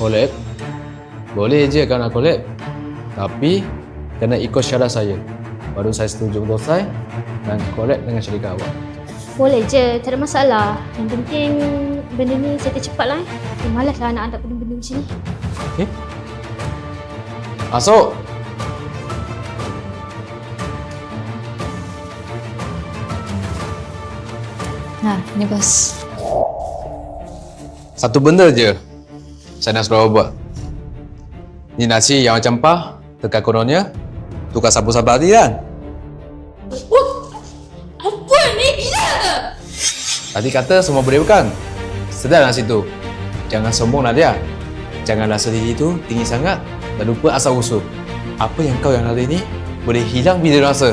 Collab? Boleh je kau nak collab. Tapi kena ikut syarat saya. Baru saya setuju untuk saya dan collab dengan syarikat awak. Boleh je, tak ada masalah. Yang penting benda ni settle cepat lah. Malas lah nak hadap benda-benda macam ni. Okay? Masuk! Nah, ni bos. Satu benda je saya nak suruh awak buat. Ni nasi yang macam pah, tekan kononnya, tukar sapu-sapu hati kan? Apa ni? Gila ke? Tadi kata semua boleh bukan? Sedar nasi tu. Jangan sombong Nadia. Jangan rasa diri tu tinggi sangat dan lupa asal usul. Apa yang kau yang ada ni boleh hilang bila rasa.